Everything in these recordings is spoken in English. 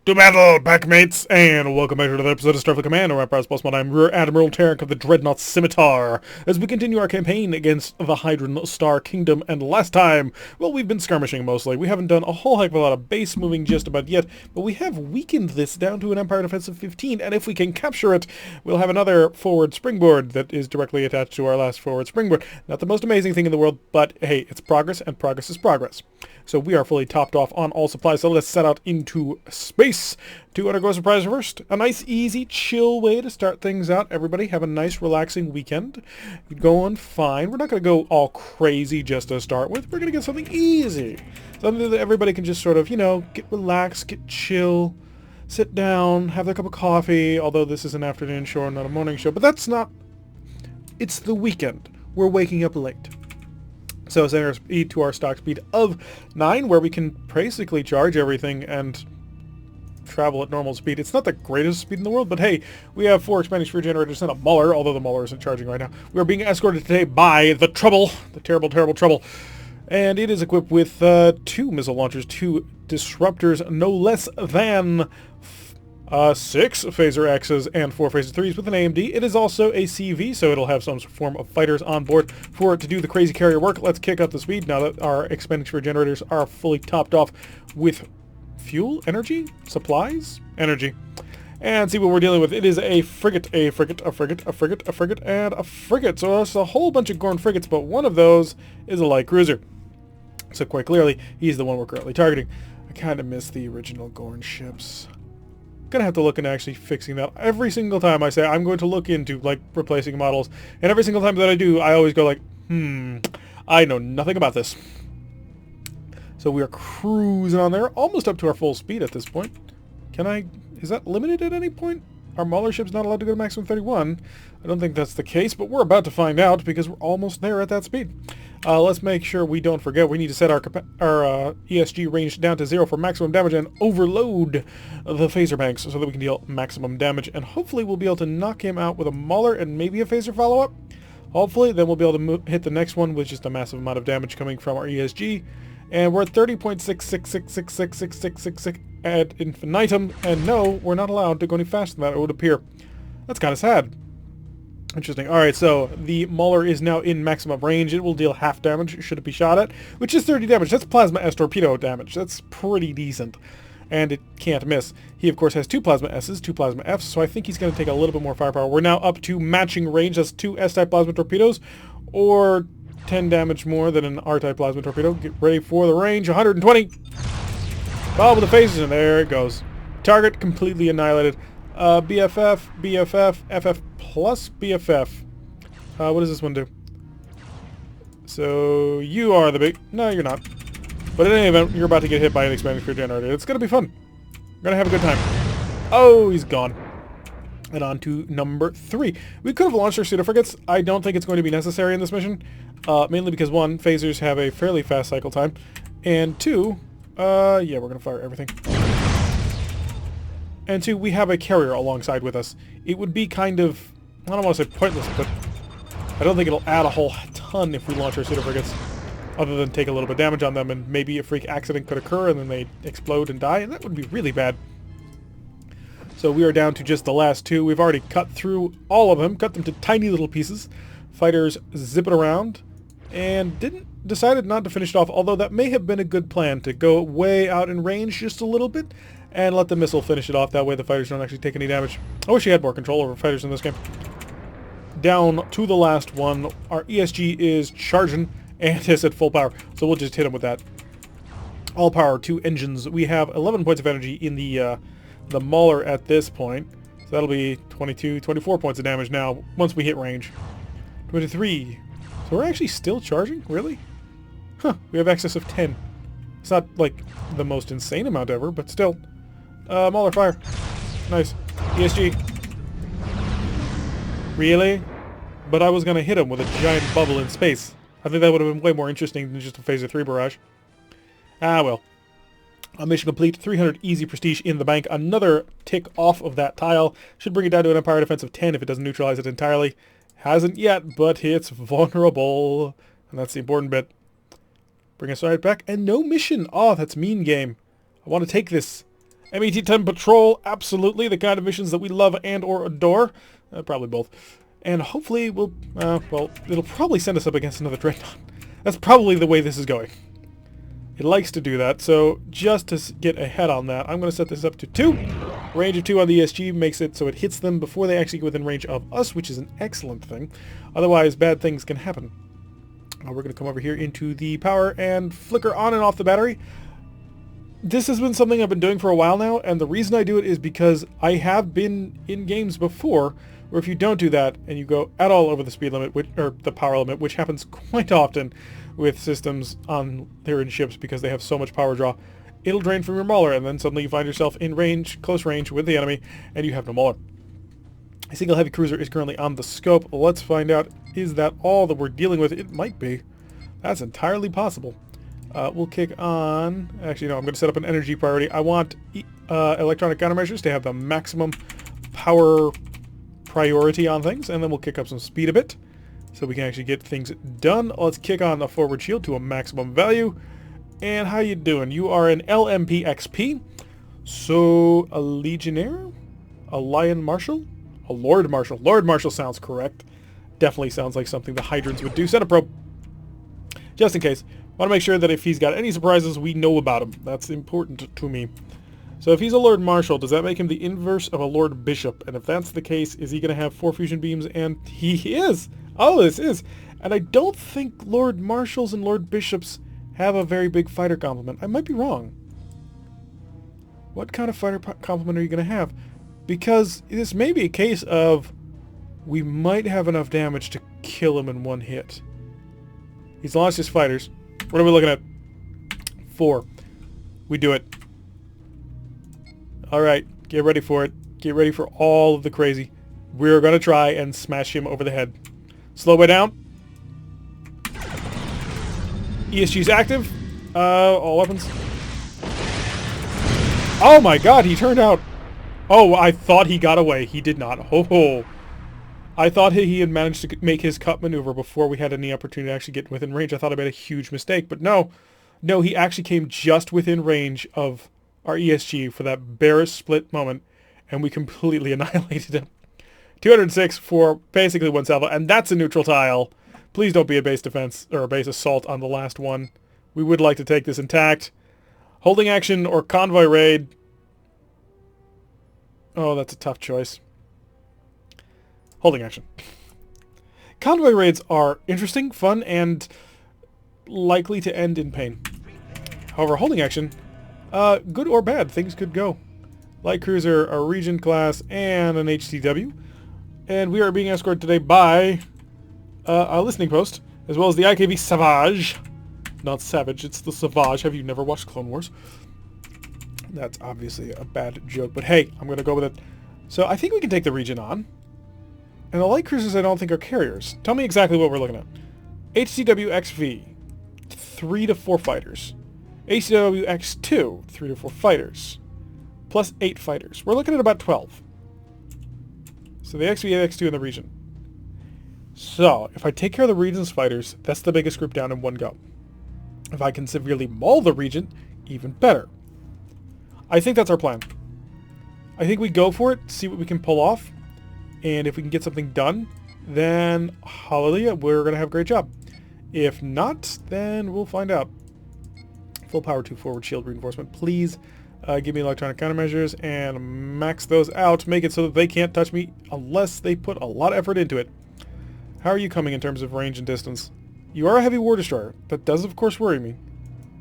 To battle, packmates, and welcome back to another episode of Starfleet Command. Orion Pirates +1. I'm Rear Admiral Tarek of the Dreadnought Scimitar, as we continue our campaign against the Hydron Star Kingdom. And last time, well, we've been skirmishing mostly. We haven't done a whole heck of a lot of base moving just about yet, but we have weakened this down to an Empire Defense of 15, and if we can capture it, we'll have another forward springboard that is directly attached to our last forward springboard. Not the most amazing thing in the world, but hey, it's progress, and progress is progress. So we are fully topped off on all supplies, so let's set out into space to undergo a surprise first. A nice, easy, chill way to start things out. Everybody have a nice, relaxing weekend. Going fine. We're not going to go all crazy just to start with. We're going to get something easy. Something that everybody can just sort of, get relaxed, get chill, sit down, have their cup of coffee, although this is an afternoon show, not a morning show. But that's not... It's the weekend. We're waking up late. So setting our speed to our stock speed of 9, where we can basically charge everything and travel at normal speed. It's not the greatest speed in the world, but hey, we have 4 expanding sphere generators and a Mauler, although the Mauler isn't charging right now. We are being escorted today by the Trouble, the terrible, terrible Trouble. And it is equipped with 2 missile launchers, 2 disruptors, no less than 6 Phaser X's and 4 Phaser 3s with an AMD. It is also a CV, so it'll have some form of fighters on board for it to do the crazy carrier work. Let's kick up the speed now that our expenditure generators are fully topped off with fuel, energy, supplies, energy. And see what we're dealing with. It is a frigate, a frigate, a frigate, a frigate, a frigate, and a frigate. So there's a whole bunch of Gorn frigates, but one of those is a light cruiser. So quite clearly, he's the one we're currently targeting. I kind of miss the original Gorn ships. Gonna have to look into actually fixing that. Every single time I say I'm going to look into replacing models, and every single time that I do, I always go I know nothing about this. So we are cruising on there, almost up to our full speed at this point. Is that limited at any point? Our Mauler ship's not allowed to go to maximum 31. I don't think that's the case, but we're about to find out because we're almost there at that speed. Let's make sure we don't forget. We need to set our ESG range down to 0 for maximum damage and overload the phaser banks so that we can deal maximum damage. And hopefully we'll be able to knock him out with a Mauler and maybe a phaser follow-up. Hopefully, then we'll be able to hit the next one with just a massive amount of damage coming from our ESG. And we're at 30.66666666 ad infinitum. And no, we're not allowed to go any faster than that, it would appear. That's kind of sad. Interesting. Alright, so the Mauler is now in maximum range. It will deal half damage should it be shot at, which is 30 damage. That's Plasma S torpedo damage. That's pretty decent. And it can't miss. He, of course, has 2 Plasma S's, 2 Plasma F's, so I think he's going to take a little bit more firepower. We're now up to matching range. That's 2 S-type plasma torpedoes, or 10 damage more than an R-type plasma torpedo. Get ready for the range. 120. Follow with the phasers, and there it goes. Target completely annihilated. BFF, BFF, FF plus BFF. What does this one do? So, you are the big... No, you're not. But in any event, you're about to get hit by an expanding sphere generator. It's going to be fun. We're going to have a good time. Oh, he's gone. And on to number 3. We could have launched our pseudo-frigates. I don't think it's going to be necessary in this mission. Mainly because, 1, phasers have a fairly fast cycle time. And 2, yeah, we're going to fire everything. And 2, we have a carrier alongside with us. It would be kind of, I don't want to say pointless, but I don't think it'll add a whole ton if we launch our pseudo-frigates, other than take a little bit of damage on them, and maybe a freak accident could occur, and then they explode and die, and that would be really bad. So we are down to just the last 2. We've already cut through all of them, cut them to tiny little pieces. Fighters zip it around, and decided not to finish it off, although that may have been a good plan, to go way out in range just a little bit, and let the missile finish it off. That way the fighters don't actually take any damage. I wish you had more control over fighters in this game. Down to the last one. Our ESG is charging and is at full power, so we'll just hit him with that. All power to engines. We have 11 points of energy in the Mauler at this point. So that'll be 22, 24 points of damage now once we hit range. 23. So we're actually still charging? Really? Huh. We have excess of 10. It's not like the most insane amount ever, but still. Mauler fire. Nice. ESG. Really? But I was going to hit him with a giant bubble in space. I think that would have been way more interesting than just a Phaser 3 barrage. Ah, well. Mission complete. 300 easy prestige in the bank. Another tick off of that tile. Should bring it down to an Empire Defense of 10 if it doesn't neutralize it entirely. Hasn't yet, but it's vulnerable. And that's the important bit. Bring us right back. And no mission. Oh, that's mean game. I want to take this. MET-10 Patrol, absolutely. The kind of missions that we love and or adore. Probably both. And hopefully we'll, well, it'll probably send us up against another Dreadnought. That's probably the way this is going. It likes to do that, so just to get ahead on that, I'm going to set this up to 2. Range of 2 on the ESG makes it so it hits them before they actually get within range of us, which is an excellent thing. Otherwise, bad things can happen. We're going to come over here into the power and flicker on and off the battery. This has been something I've been doing for a while now, and the reason I do it is because I have been in games before where if you don't do that and you go at all over the speed limit, or the power limit, which happens quite often with systems on their ships because they have so much power draw, it'll drain from your mauler, and then suddenly you find yourself in range, close range with the enemy, and you have no mauler. A single heavy cruiser is currently on the scope. Let's find out, is that all that we're dealing with? It might be. That's entirely possible. We'll kick on... Actually, no, I'm going to set up an energy priority. I want electronic countermeasures to have the maximum power priority on things, and then we'll kick up some speed a bit so we can actually get things done. Let's kick on the forward shield to a maximum value. And how you doing? You are an LMP XP, so a Legionnaire? A Lion Marshal? A Lord Marshal. Lord Marshal sounds correct. Definitely sounds like something the Hydrants would do. Send a probe. Just in case. Want to make sure that if he's got any surprises, we know about him. That's important to me. So if he's a Lord Marshal, does that make him the inverse of a Lord Bishop? And if that's the case, is he going to have 4 fusion beams? And he is! Oh, this is! And I don't think Lord Marshals and Lord Bishops have a very big fighter complement. I might be wrong. What kind of fighter complement are you going to have? Because this may be a case of we might have enough damage to kill him in one hit. He's launched his fighters. What are we looking at? 4. We do it. Alright, get ready for it. Get ready for all of the crazy. We're going to try and smash him over the head. Slow way down. ESG's active. All weapons. Oh my god, he turned out... Oh, I thought he got away. He did not. Oh. I thought he had managed to make his cut maneuver before we had any opportunity to actually get within range. I thought I made a huge mistake, but no. No, he actually came just within range of our ESG for that barest split moment, and we completely annihilated him. 206 for basically 1 salvo, and that's a neutral tile. Please don't be a base defense, or a base assault on the last one. We would like to take this intact. Holding action or convoy raid. Oh, that's a tough choice. Holding action. Convoy raids are interesting, fun, and likely to end in pain. However, holding action, good or bad, things could go. Light cruiser, a Regent class, and an HCW. And we are being escorted today by a listening post, as well as the IKV Savage. Not Savage, it's the Savage. Have you never watched Clone Wars? That's obviously a bad joke, but hey, I'm going to go with it. So I think we can take the Regent on. And the light cruisers I don't think are carriers. Tell me exactly what we're looking at. HCW XV, 3 to 4 fighters. HCW X2, 3 to 4 fighters. Plus 8 fighters. We're looking at about 12. So the XV, X2, and the Regent. So, if I take care of the Regent's fighters, that's the biggest group down in one go. If I can severely maul the Regent, even better. I think that's our plan. I think we go for it, see what we can pull off, and if we can get something done, then hallelujah, we're going to have a great job. If not, then we'll find out. Full power 2 forward shield reinforcement. Please give me electronic countermeasures and max those out. Make it so that they can't touch me unless they put a lot of effort into it. How are you coming in terms of range and distance? You are a heavy war destroyer. That does, of course, worry me.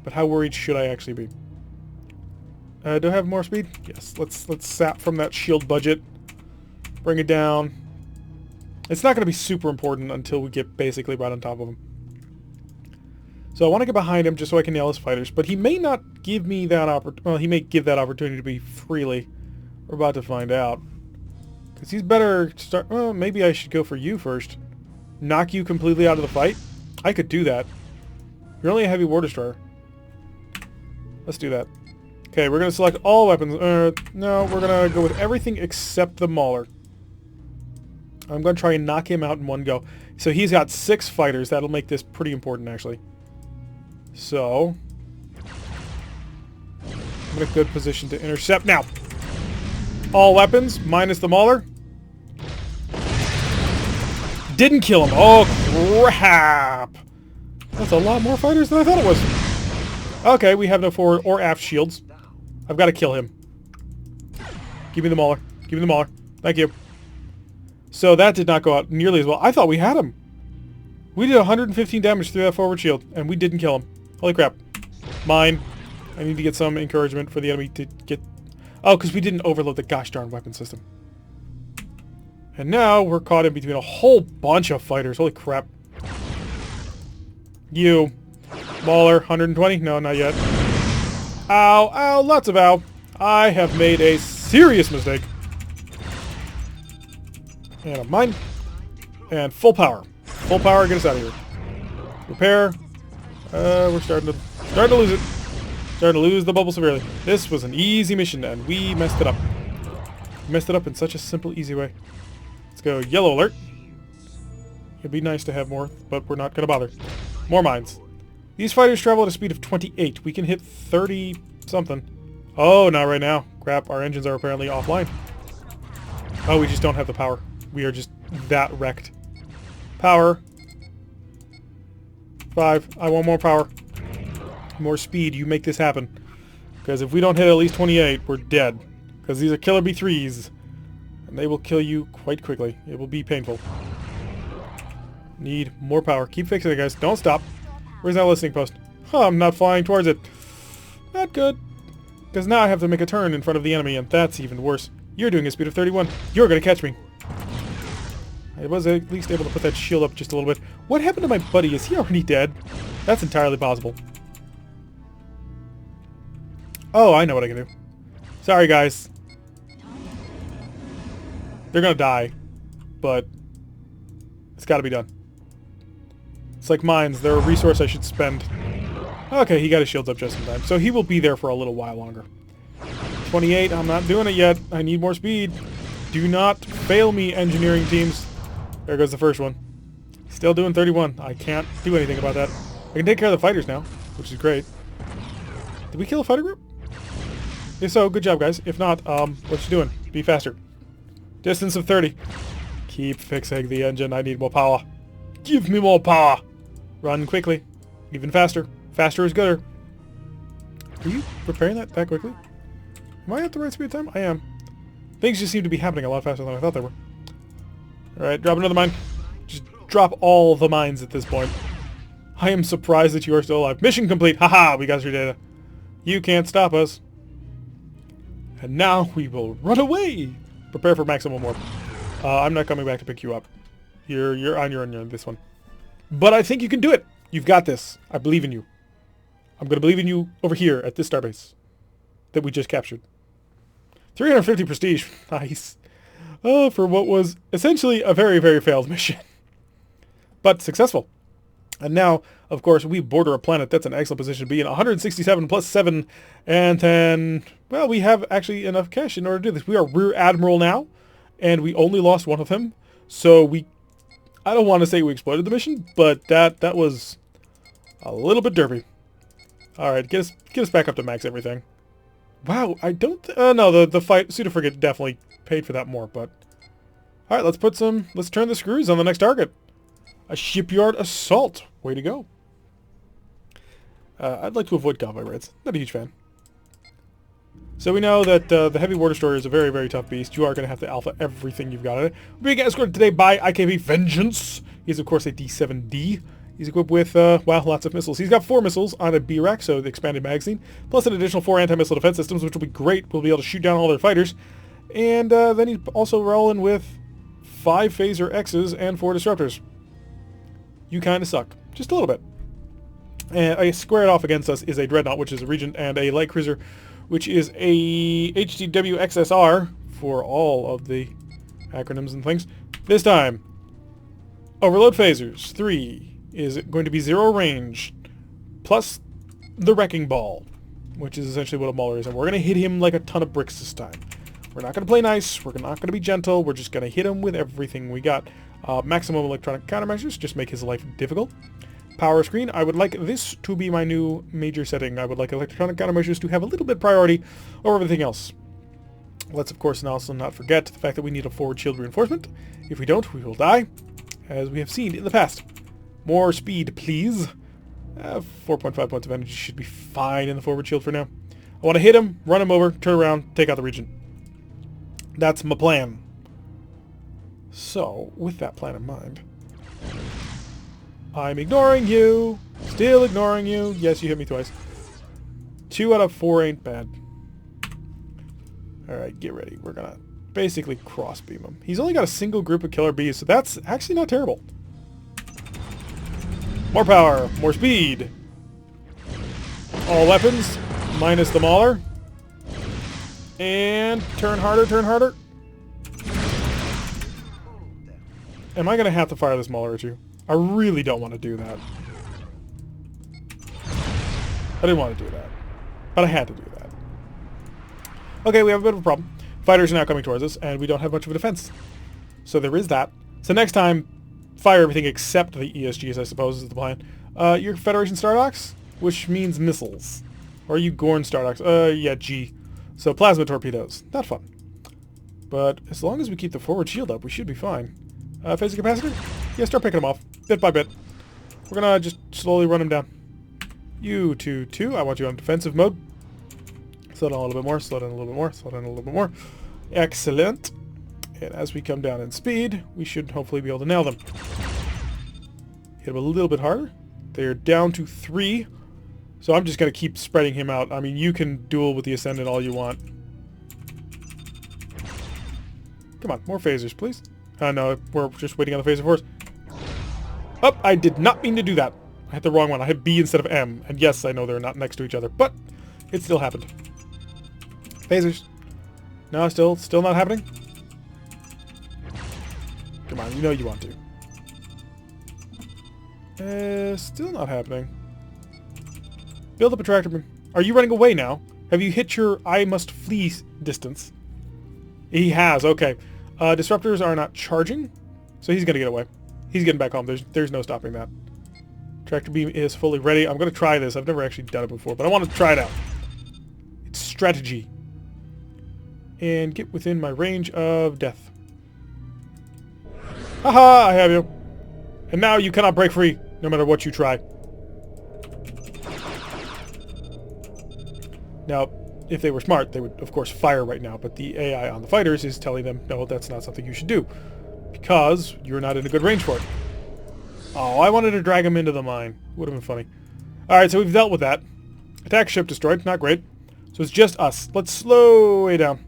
But how worried should I actually be? Do I have more speed? Yes. Let's sap from that shield budget. Bring it down. It's not going to be super important until we get basically right on top of him. So I want to get behind him just so I can nail his fighters. But he may not give me that opportunity. Well, he may give that opportunity to me freely. We're about to find out. Because he's better to start... Well, maybe I should go for you first. Knock you completely out of the fight? I could do that. You're only a heavy war destroyer. Let's do that. Okay, we're going to select all weapons. No, we're going to go with everything except the Mauler. I'm going to try and knock him out in one go. So he's got 6 fighters. That'll make this pretty important, actually. So... in a good position to intercept. Now, all weapons, minus the Mauler. Didn't kill him. Oh, crap. That's a lot more fighters than I thought it was. Okay, we have no forward or aft shields. I've got to kill him. Give me the Mauler. Give me the Mauler. Thank you. So that did not go out nearly as well. I thought we had him. We did 115 damage through that forward shield, and we didn't kill him. Holy crap. Mine. I need to get some encouragement for the enemy to get... Oh, because we didn't overload the gosh darn weapon system. And now we're caught in between a whole bunch of fighters. Holy crap. You. Mauler, 120? No, not yet. Ow, ow, lots of ow. I have made a serious mistake. And a mine. And full power. Full power, get us out of here. Repair. We're starting to lose it. Starting to lose the bubble severely. This was an easy mission, and we messed it up. We messed it up in such a simple, easy way. Let's go yellow alert. It'd be nice to have more, but we're not going to bother. More mines. These fighters travel at a speed of 28. We can hit 30-something. Oh, not right now. Crap, our engines are apparently offline. Oh, we just don't have the power. We are just that wrecked. Power. 5. I want more power. More speed. You make this happen. Because if we don't hit at least 28, we're dead. Because these are killer B3s. And they will kill you quite quickly. It will be painful. Need more power. Keep fixing it, guys. Don't stop. Where's that listening post? Huh, I'm not flying towards it. Not good. Because now I have to make a turn in front of the enemy, and that's even worse. You're doing a speed of 31. You're going to catch me. I was at least able to put that shield up just a little bit. What happened to my buddy? Is he already dead? That's entirely possible. Oh, I know what I can do. Sorry, guys. They're gonna die. But it's gotta be done. It's like mines. They're a resource I should spend. Okay, he got his shields up just in time. So he will be there for a little while longer. 28. I'm not doing it yet. I need more speed. Do not fail me, engineering teams. There goes the first one. Still doing 31. I can't do anything about that. I can take care of the fighters now, which is great. Did we kill a fighter group? If so, good job, guys. If not, what you doing? Be faster. Distance of 30. Keep fixing the engine. I need more power. Give me more power. Run quickly. Even faster. Faster is gooder. Are you repairing that quickly? Am I at the right speed time? I am. Things just seem to be happening a lot faster than I thought they were. Alright, drop another mine. Just drop all the mines at this point. I am surprised that you are still alive. Mission complete. Haha, we got your data. You can't stop us. And now we will run away. Prepare for maximum warp. I'm not coming back to pick you up. You're on your own on this one. But I think you can do it. You've got this. I believe in you. I'm going to believe in you over here at this starbase that we just captured. 350 prestige. Nice. For what was essentially a very, very failed mission. But successful. And now, of course, we border a planet. That's an excellent position to be in. 167 plus 7. And then, well, we have actually enough cash in order to do this. We are Rear Admiral now. And we only lost one of them. So I don't want to say we exploited the mission, but that was a little bit derpy. Alright, get us back up to max everything. Wow, I don't... no, the fight... Pseudo Frigate definitely paid for that more, but... Alright, let's turn the screws on the next target. A shipyard assault. Way to go. I'd like to avoid convoy raids. Not a huge fan. So we know that the Heavy War Destroyer is a very, very tough beast. You are going to have to alpha everything you've got in it. We're being escorted today by IKV Vengeance. He's, of course, a D7D. He's equipped with, well, lots of missiles. He's got 4 missiles on a B-rack, so the expanded magazine, plus an additional 4 anti-missile defense systems, which will be great. We'll be able to shoot down all their fighters. And then he's also rolling with 5 Phaser X's and 4 Disruptors. You kind of suck. Just a little bit. And squared off against us is a Dreadnought, which is a Regent, and a Light Cruiser, which is a HDW XSR, for all of the acronyms and things. This time, Overload Phasers 3 is going to be 0 range, plus the Wrecking Ball, which is essentially what a Mauler is. And we're going to hit him like a ton of bricks this time. We're not going to play nice. We're not going to be gentle. We're just going to hit him with everything we got. Maximum electronic countermeasures, just make his life difficult. power screen. I would like this to be my new major setting. I would like electronic countermeasures to have a little bit priority over everything else. Let's, of course, also not forget the fact that we need a forward shield reinforcement. If we don't, we will die, as we have seen in the past. More speed, please. 4.5 points of energy should be fine in the forward shield for now. I want to hit him, run him over, turn around, take out the region. That's my plan. So, with that plan in mind, I'm ignoring you. Still ignoring you. Yes, you hit me twice. 2 out of 4 ain't bad. Alright, get ready. We're gonna basically cross-beam him. He's only got a single group of killer bees, so that's actually not terrible. More power, more speed. All weapons, minus the mauler. And turn harder, turn harder. Am I going to have to fire this mauler at you? I really don't want to do that. I didn't want to do that. But I had to do that. Okay, we have a bit of a problem. Fighters are now coming towards us, and we don't have much of a defense. So there is that. So next time, fire everything except the ESGs, I suppose, is the plan. You're Federation Stardocks, which means missiles. Or are you Gorn Stardocks? Yeah, G. So plasma torpedoes. Not fun. But as long as we keep the forward shield up, we should be fine. Phasic capacitor? Yeah, start picking them off. Bit by bit. We're gonna just slowly run them down. You 2-2. I want you on defensive mode. Slow down a little bit more. Slow down a little bit more. Slow down a little bit more. Excellent. And as we come down in speed, we should hopefully be able to nail them. Hit them a little bit harder. They're down to 3. So I'm just going to keep spreading him out. I mean, you can duel with the Ascendant all you want. Come on, more phasers, please. No, we're just waiting on the phaser force. Oh, I did not mean to do that. I hit the wrong one. I hit B instead of M. And yes, I know they're not next to each other, but it still happened. Phasers. No, still not happening? Come on, you know you want to. Still not happening. Build up a tractor beam. Are you running away now? Have you hit your I must flee distance? He has, okay. Disruptors are not charging, so he's gonna get away. He's getting back home. There's no stopping that. Tractor beam is fully ready. I'm gonna try this. I've never actually done it before, but I want to try it out. It's strategy. And get within my range of death. Haha, I have you. And now you cannot break free, no matter what you try. Now, if they were smart, they would, of course, fire right now, but the AI on the fighters is telling them, no, that's not something you should do, because you're not in a good range for it. Oh, I wanted to drag him into the mine. Would have been funny. Alright, so we've dealt with that. Attack ship destroyed, not great. So it's just us. Let's slow way down.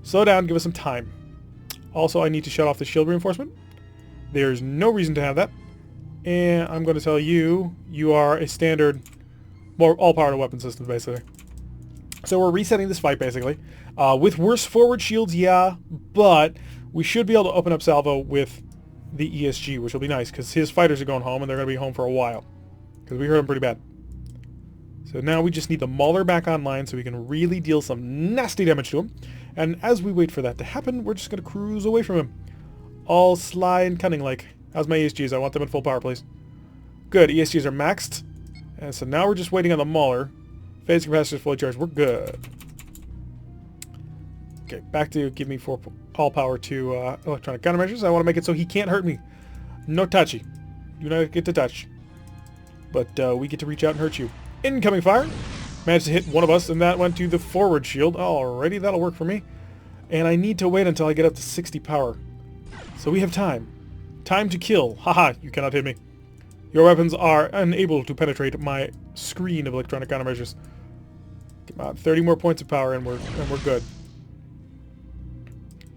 Slow down, give us some time. Also, I need to shut off the shield reinforcement. There's no reason to have that. And I'm going to tell you, you are a standard, all-powered weapon system, basically. So we're resetting this fight, basically. With worse forward shields, yeah, but we should be able to open up salvo with the ESG, which will be nice, because his fighters are going home, and they're going to be home for a while. Because we hurt them pretty bad. So now we just need the Mauler back online so we can really deal some nasty damage to him. And as we wait for that to happen, we're just going to cruise away from him. All sly and cunning-like. How's my ESGs? I want them at full power, please. Good, ESGs are maxed. And so now we're just waiting on the Mauler. Phase capacitor fully charged. We're good. Okay, back to give me all power to electronic countermeasures. I want to make it so he can't hurt me. No touchy. Do not get to touch. But we get to reach out and hurt you. Incoming fire. Managed to hit one of us, and that went to the forward shield. Alrighty, that'll work for me. And I need to wait until I get up to 60 power. So we have time. Time to kill. Haha, you cannot hit me. Your weapons are unable to penetrate my screen of electronic countermeasures. Come on, 30 more points of power and we're good.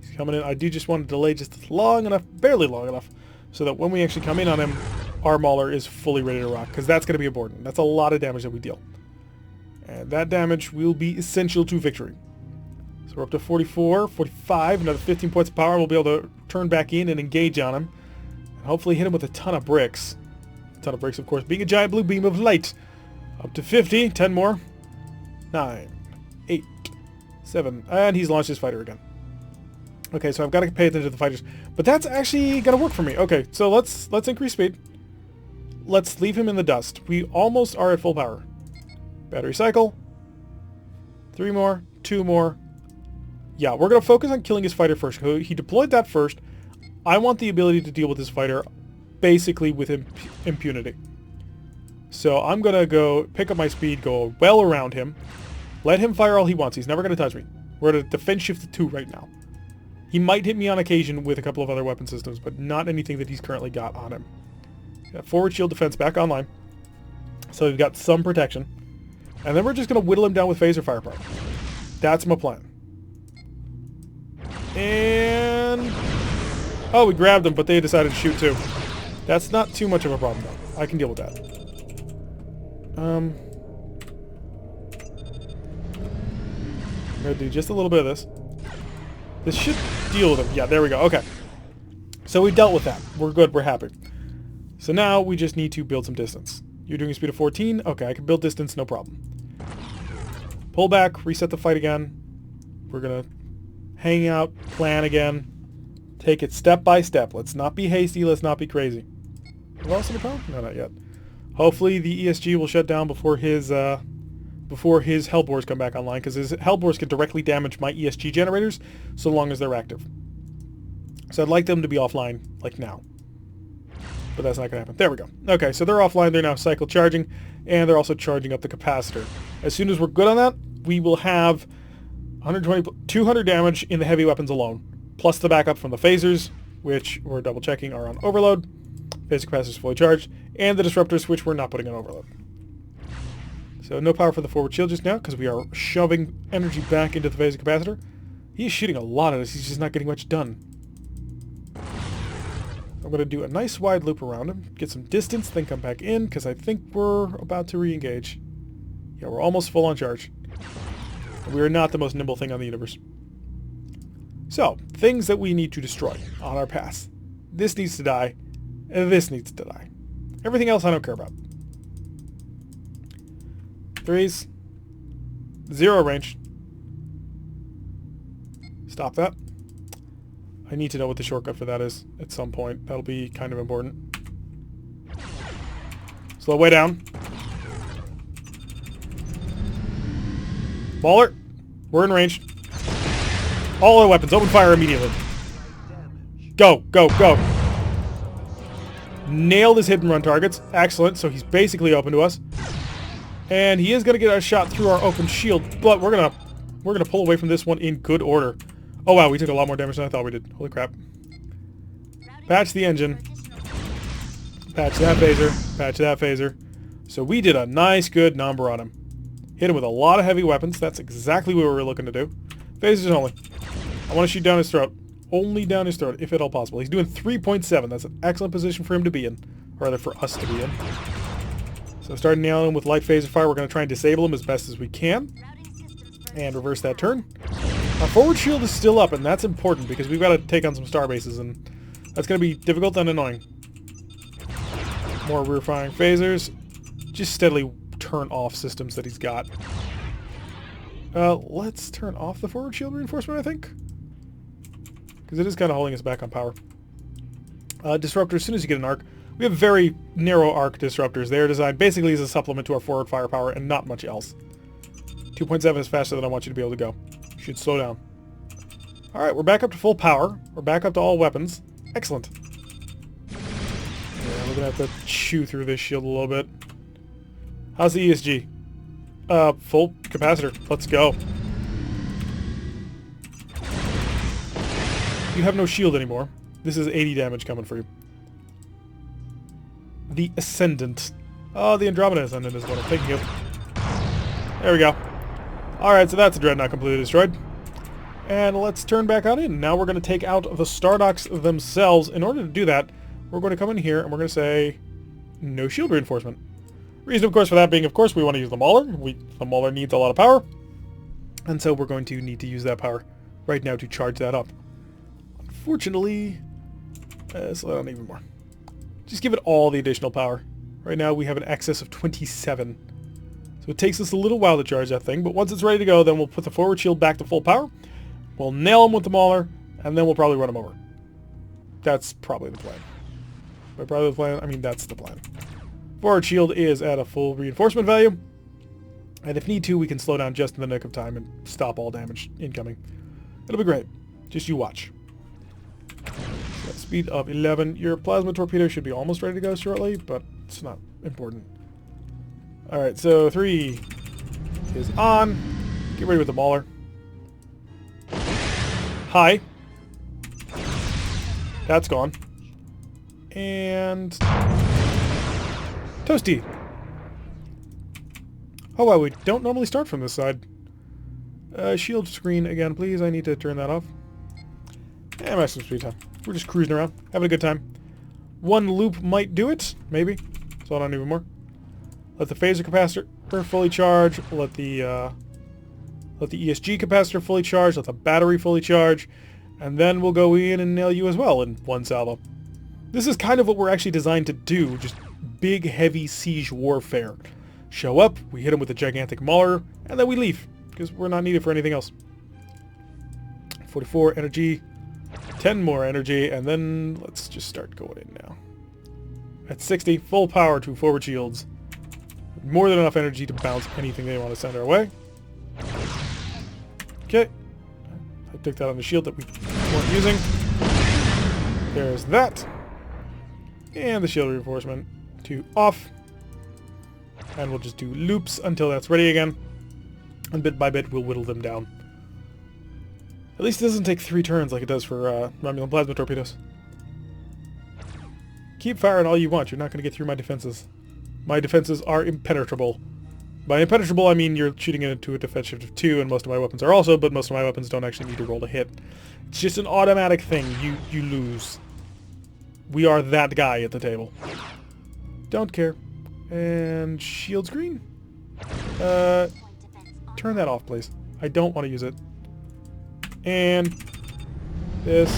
He's coming in. I do just want to delay just long enough, barely long enough, so that when we actually come in on him, our Mauler is fully ready to rock, because that's going to be important. That's a lot of damage that we deal. And that damage will be essential to victory. So we're up to 44, 45, another 15 points of power. We'll be able to turn back in and engage on him. And hopefully hit him with a ton of bricks. A ton of bricks, of course, being a giant blue beam of light. Up to 50, 10 more. 9, 8, 7, and he's launched his fighter again. Okay, so I've got to pay attention to the fighters. But that's actually going to work for me. Okay, so let's increase speed. let's leave him in the dust. We almost are at full power. Battery cycle. 3 more. 2 more. Yeah, we're going to focus on killing his fighter first. He deployed that first. I want the ability to deal with this fighter basically with impunity. So I'm going to go pick up my speed, go well around him. Let him fire all he wants. He's never going to touch me. We're at a defense shift of 2 right now. He might hit me on occasion with a couple of other weapon systems, but not anything that he's currently got on him. Got forward shield defense back online. So we've got some protection. And then we're just going to whittle him down with phaser firepower. That's my plan. And... oh, we grabbed them, but they decided to shoot too. That's not too much of a problem, though. I can deal with that. I'm going to do just a little bit of this. This should deal with them. Yeah, there we go. Okay. So we dealt with that. We're good. We're happy. So now we just need to build some distance. You're doing a speed of 14? Okay, I can build distance, no problem. Pull back, reset the fight again. We're going to hang out, plan again. Take it step by step. Let's not be hasty. Let's not be crazy. Have we lost any power? No, not yet. Hopefully the ESG will shut down before his Hellbores come back online, because his Hellbores can directly damage my ESG generators so long as they're active. So I'd like them to be offline, like now. But that's not going to happen. There we go. Okay, so they're offline. They're now cycle charging, and they're also charging up the capacitor. As soon as we're good on that, we will have 200 damage in the heavy weapons alone, plus the backup from the phasers, which we're double checking are on overload. Phaser capacitor is fully charged, and the disruptors, which we're not putting on overload. So no power for the forward shield just now, because we are shoving energy back into the phaser capacitor. He is shooting a lot at us. He's just not getting much done. I'm going to do a nice wide loop around him, get some distance, then come back in, because I think we're about to re-engage. Yeah, we're almost full on charge. We are not the most nimble thing on the universe. So, things that we need to destroy on our path. This needs to die, and this needs to die. Everything else I don't care about. 3s. 0 range. Stop that. I need to know what the shortcut for that is at some point. That'll be kind of important. Slow way down. Baller. We're in range. All our weapons. Open fire immediately. Go, go, go. Nailed his hit and run targets. Excellent. So he's basically open to us. And he is going to get a shot through our open shield, but we're gonna pull away from this one in good order. Oh wow, we took a lot more damage than I thought we did. Holy crap. Patch the engine. Patch that phaser. Patch that phaser. So we did a nice, good number on him. Hit him with a lot of heavy weapons. That's exactly what we were looking to do. Phasers only. I want to shoot down his throat. Only down his throat, if at all possible. He's doing 3.7. That's an excellent position for him to be in. Or rather, for us to be in. So starting nailing him with light phaser fire, we're going to try and disable him as best as we can. And reverse that turn. Our forward shield is still up, and that's important because we've got to take on some star bases, and that's going to be difficult and annoying. More rear firing phasers. Just steadily turn off systems that he's got. Let's turn off the forward shield reinforcement, I think. Because it is kind of holding us back on power. Disruptor, as soon as you get an arc. We have very narrow arc disruptors. They are designed basically as a supplement to our forward firepower and not much else. 2.7 is faster than I want you to be able to go. You should slow down. Alright, we're back up to full power. We're back up to all weapons. Excellent. Yeah, we're going to have to chew through this shield a little bit. How's the ESG? Full capacitor. Let's go. You have no shield anymore. This is 80 damage coming for you. The Ascendant. Oh, the Andromeda Ascendant is what I'm thinking of. There we go. Alright, so that's a Dreadnought completely destroyed. And let's turn back on in. Now we're going to take out the Stardocks themselves. In order to do that, we're going to come in here and we're going to say no shield reinforcement. Reason, of course, for that being, of course, we want to use the Mauler. The Mauler needs a lot of power. And so we're going to need to use that power right now to charge that up. Unfortunately, slow down even more. Just give it all the additional power. Right now we have an excess of 27. So it takes us a little while to charge that thing, but once it's ready to go, then we'll put the forward shield back to full power. We'll nail him with the Mauler, and then we'll probably run him over. That's probably the plan. By probably the plan, I mean that's the plan. Forward shield is at a full reinforcement value. And if need to, we can slow down just in the nick of time and stop all damage incoming. It'll be great. Just you watch. So speed of 11. Your plasma torpedo should be almost ready to go shortly, but it's not important. Alright, so 3 is on. Get ready with the mauler. Hi. That's gone. And Toasty. Oh wow, we don't normally start from this side. Shield screen again, please. I need to turn that off. And maximum speed time. We're just cruising around, having a good time. One loop might do it, maybe. Slow down even more. Let the phaser capacitor fully charge. Let the ESG capacitor fully charge. Let the battery fully charge. And then we'll go in and nail you as well in one salvo. This is kind of what we're actually designed to do. Just big, heavy siege warfare. Show up, we hit them with a gigantic mauler, and then we leave. Because we're not needed for anything else. 44 energy. 10 more energy. And then let's just start going in now. At 60, full power to forward shields. More than enough energy to bounce anything they want to send our way. Okay. I took that on the shield that we weren't using. There's that. And the shield reinforcement to off. And we'll just do loops until that's ready again. And bit by bit, we'll whittle them down. At least it doesn't take 3 turns like it does for Romulan plasma torpedoes. Keep firing all you want. You're not going to get through my defenses. My defenses are impenetrable. By impenetrable, I mean you're shooting into a defense shift of 2, and most of my weapons are also, but most of my weapons don't actually need to roll to hit. It's just an automatic thing. You lose. We are that guy at the table. Don't care. And shield screen? Turn that off, please. I don't want to use it. And this,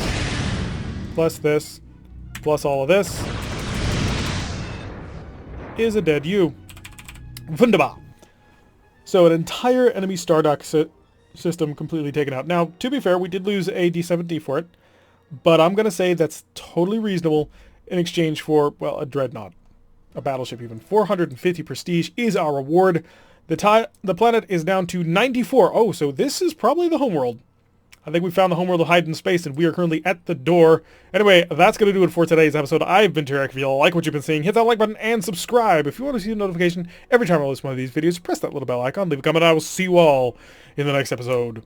plus all of this, is a dead you. Wunderbar. So an entire enemy Stardock system completely taken out. Now, to be fair, we did lose a D7D for it, but I'm going to say that's totally reasonable in exchange for, well, a dreadnought. A battleship even. 450 prestige is our reward. The planet is down to 94. Oh, so this is probably the homeworld. I think we found the homeworld of hide in space, and we are currently at the door. Anyway, that's going to do it for today's episode. I've been Tarek. If you like what you've been seeing, hit that like button and subscribe. If you want to see a notification every time I release one of these videos, press that little bell icon, leave a comment, and I will see you all in the next episode.